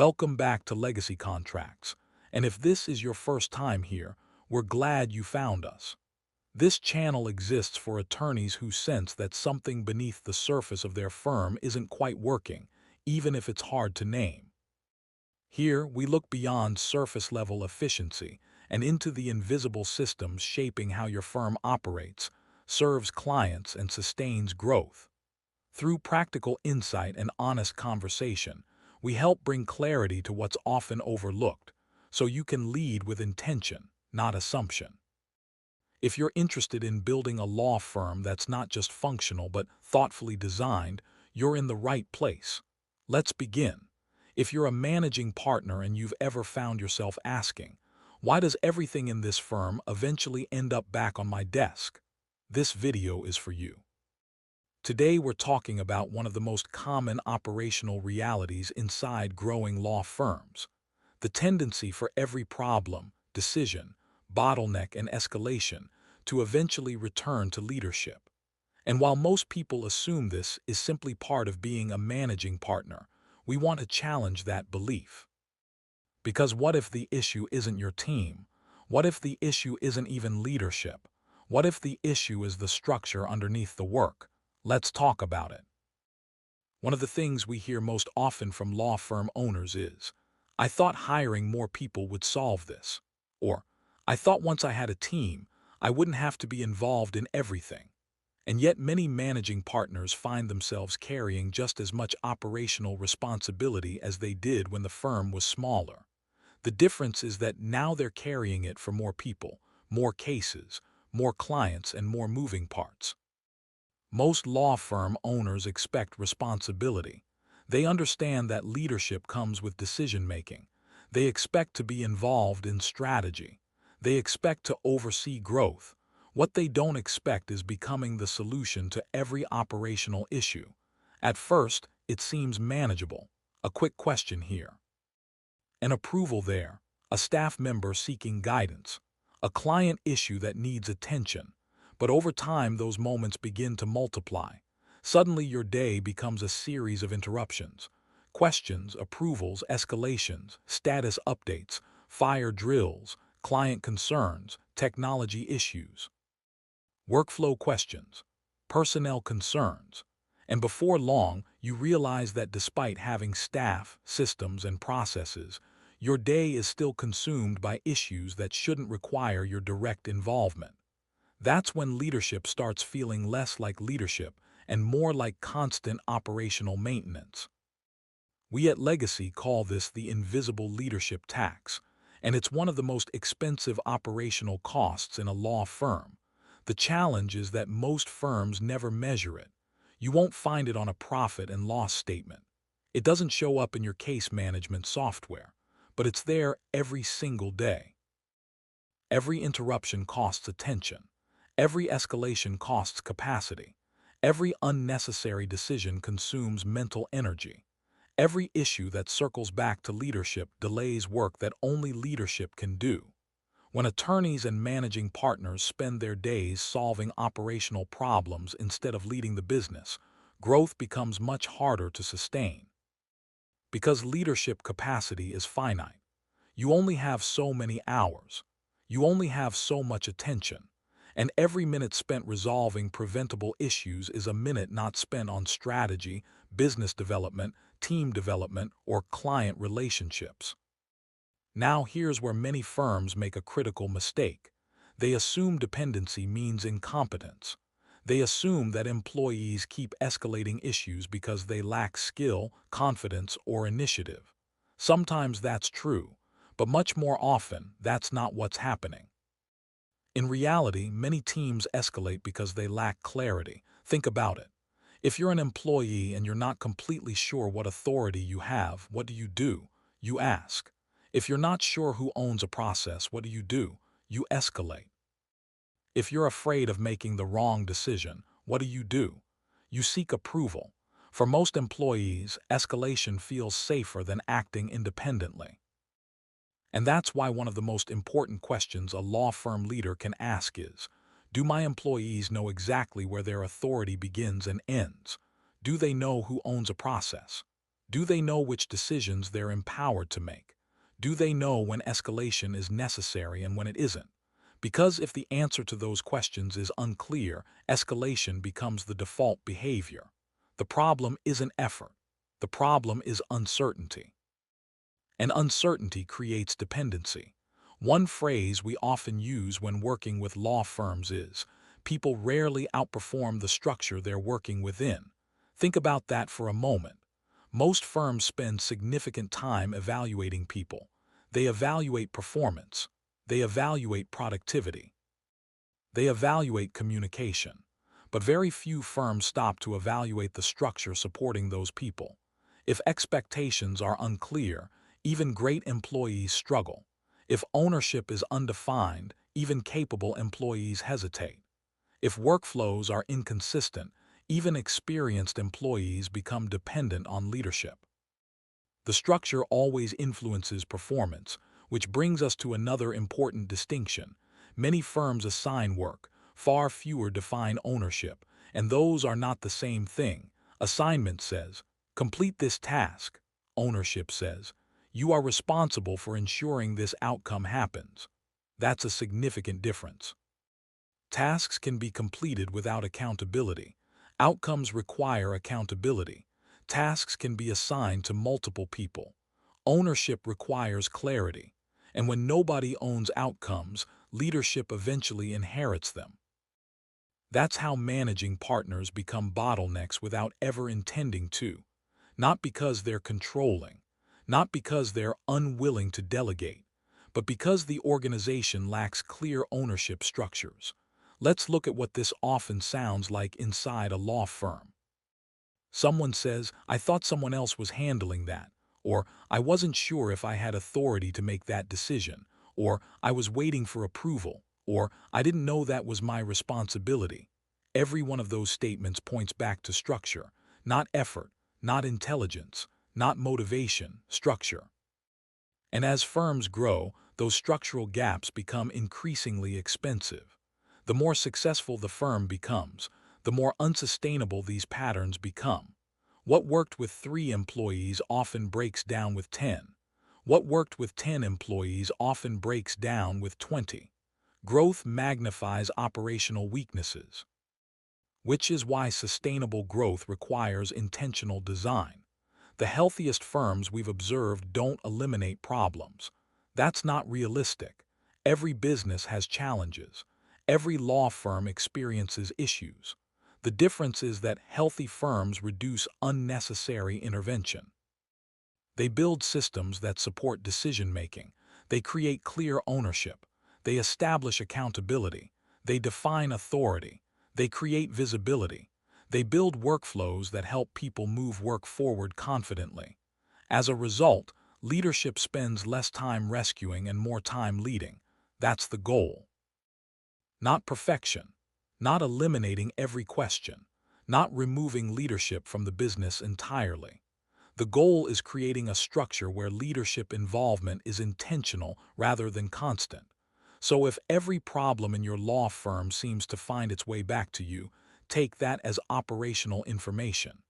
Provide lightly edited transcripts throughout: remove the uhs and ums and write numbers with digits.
Welcome back to Legacy Contracts, and if this is your first time here, we're glad you found us. This channel exists for attorneys who sense that something beneath the surface of their firm isn't quite working, even if it's hard to name. Here, we look beyond surface-level efficiency and into the invisible systems shaping how your firm operates, serves clients, and sustains growth. Through practical insight and honest conversation, we help bring clarity to what's often overlooked, so you can lead with intention, not assumption. If you're interested in building a law firm that's not just functional but thoughtfully designed, you're in the right place. Let's begin. If you're a managing partner and you've ever found yourself asking, why does everything in this firm eventually end up back on my desk? This video is for you. Today we're talking about one of the most common operational realities inside growing law firms: the tendency for every problem, decision, bottleneck, and escalation to eventually return to leadership. And while most people assume this is simply part of being a managing partner, we want to challenge that belief. Because what if the issue isn't your team? What if the issue isn't even leadership? What if the issue is the structure underneath the work? Let's talk about it. One of the things we hear most often from law firm owners is, "I thought hiring more people would solve this." Or, "I thought once I had a team, I wouldn't have to be involved in everything." And yet many managing partners find themselves carrying just as much operational responsibility as they did when the firm was smaller. The difference is that now they're carrying it for more people, more cases, more clients, and more moving parts. Most law firm owners expect responsibility. They understand that leadership comes with decision-making. They expect to be involved in strategy. They expect to oversee growth. What they don't expect is becoming the solution to every operational issue. At first, it seems manageable. A quick question here. An approval there. A staff member seeking guidance. A client issue that needs attention. But over time, those moments begin to multiply. Suddenly, your day becomes a series of interruptions. Questions, approvals, escalations, status updates, fire drills, client concerns, technology issues, workflow questions, personnel concerns. And before long, you realize that despite having staff, systems, and processes, your day is still consumed by issues that shouldn't require your direct involvement. That's when leadership starts feeling less like leadership and more like constant operational maintenance. We at Legacy call this the invisible leadership tax, and it's one of the most expensive operational costs in a law firm. The challenge is that most firms never measure it. You won't find it on a profit and loss statement. It doesn't show up in your case management software, but it's there every single day. Every interruption costs attention. Every escalation costs capacity. Every unnecessary decision consumes mental energy. Every issue that circles back to leadership delays work that only leadership can do. When attorneys and managing partners spend their days solving operational problems instead of leading the business, growth becomes much harder to sustain. Because leadership capacity is finite. You only have so many hours. You only have so much attention. And every minute spent resolving preventable issues is a minute not spent on strategy, business development, team development, or client relationships. Now here's where many firms make a critical mistake. They assume dependency means incompetence. They assume that employees keep escalating issues because they lack skill, confidence, or initiative. Sometimes that's true, but much more often, that's not what's happening. In reality, many teams escalate because they lack clarity. Think about it. If you're an employee and you're not completely sure what authority you have, what do? You ask. If you're not sure who owns a process, what do? You escalate. If you're afraid of making the wrong decision, what do? You seek approval. For most employees, escalation feels safer than acting independently. And that's why one of the most important questions a law firm leader can ask is, do my employees know exactly where their authority begins and ends? Do they know who owns a process? Do they know which decisions they're empowered to make? Do they know when escalation is necessary and when it isn't? Because if the answer to those questions is unclear, escalation becomes the default behavior. The problem isn't effort. The problem is uncertainty. And uncertainty creates dependency. One phrase we often use when working with law firms is, people rarely outperform the structure they're working within. Think about that for a moment. Most firms spend significant time evaluating people. They evaluate performance. They evaluate productivity. They evaluate communication. But very few firms stop to evaluate the structure supporting those people. If expectations are unclear, even great employees struggle. If ownership is undefined, even capable employees hesitate. If workflows are inconsistent, even experienced employees become dependent on leadership. The structure always influences performance, which brings us to another important distinction. Many firms assign work, far fewer define ownership, and those are not the same thing. Assignment says, complete this task. Ownership says, you are responsible for ensuring this outcome happens. That's a significant difference. Tasks can be completed without accountability. Outcomes require accountability. Tasks can be assigned to multiple people. Ownership requires clarity. And when nobody owns outcomes, leadership eventually inherits them. That's how managing partners become bottlenecks without ever intending to. Not because they're controlling, not because they're unwilling to delegate, but because the organization lacks clear ownership structures. Let's look at what this often sounds like inside a law firm. Someone says, I thought someone else was handling that, or I wasn't sure if I had authority to make that decision, or I was waiting for approval, or I didn't know that was my responsibility. Every one of those statements points back to structure, not effort, not intelligence, not motivation, structure. And as firms grow, those structural gaps become increasingly expensive. The more successful the firm becomes, the more unsustainable these patterns become. What worked with 3 employees often breaks down with 10. What worked with 10 employees often breaks down with 20. Growth magnifies operational weaknesses, which is why sustainable growth requires intentional design. The healthiest firms we've observed don't eliminate problems. That's not realistic. Every business has challenges. Every law firm experiences issues. The difference is that healthy firms reduce unnecessary intervention. They build systems that support decision-making. They create clear ownership. They establish accountability. They define authority. They create visibility. They build workflows that help people move work forward confidently. As a result, leadership spends less time rescuing and more time leading. That's the goal. Not perfection, not eliminating every question, not removing leadership from the business entirely. The goal is creating a structure where leadership involvement is intentional rather than constant. So if every problem in your law firm seems to find its way back to you, take that as operational information.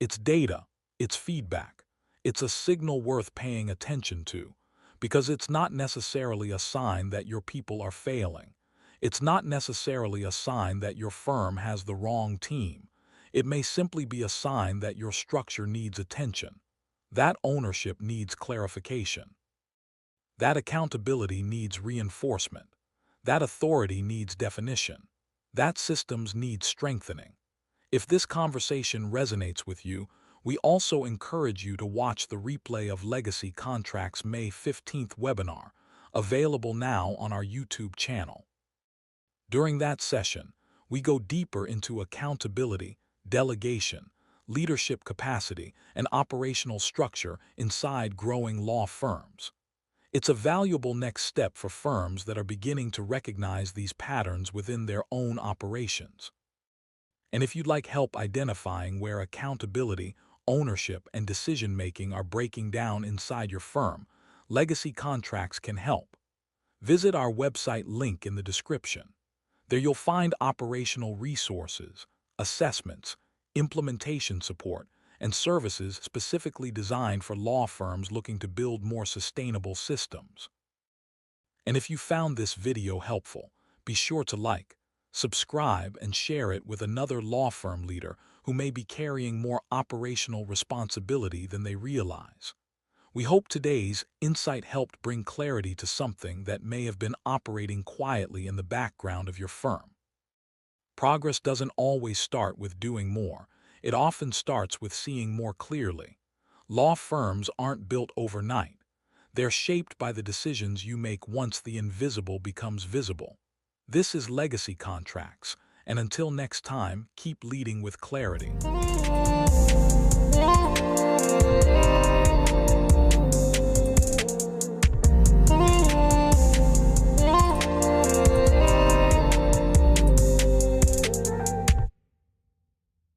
It's data, it's feedback, it's a signal worth paying attention to, because it's not necessarily a sign that your people are failing. It's not necessarily a sign that your firm has the wrong team. It may simply be a sign that your structure needs attention. That ownership needs clarification. That accountability needs reinforcement. That authority needs definition. That systems need strengthening. If this conversation resonates with you, we also encourage you to watch the replay of Legacy Contracts May 15th webinar, available now on our YouTube channel. During that session, we go deeper into accountability, delegation, leadership capacity, and operational structure inside growing law firms. It's a valuable next step for firms that are beginning to recognize these patterns within their own operations. And if you'd like help identifying where accountability, ownership, and decision-making are breaking down inside your firm, Legacy Contracts can help. Visit our website link in the description. There you'll find operational resources, assessments, implementation support, and services specifically designed for law firms looking to build more sustainable systems. And if you found this video helpful, be sure to like, subscribe, and share it with another law firm leader who may be carrying more operational responsibility than they realize. We hope today's insight helped bring clarity to something that may have been operating quietly in the background of your firm. Progress doesn't always start with doing more. It often starts with seeing more clearly. Law firms aren't built overnight. They're shaped by the decisions you make once the invisible becomes visible. This is Legacy Contracts, and until next time, keep leading with clarity.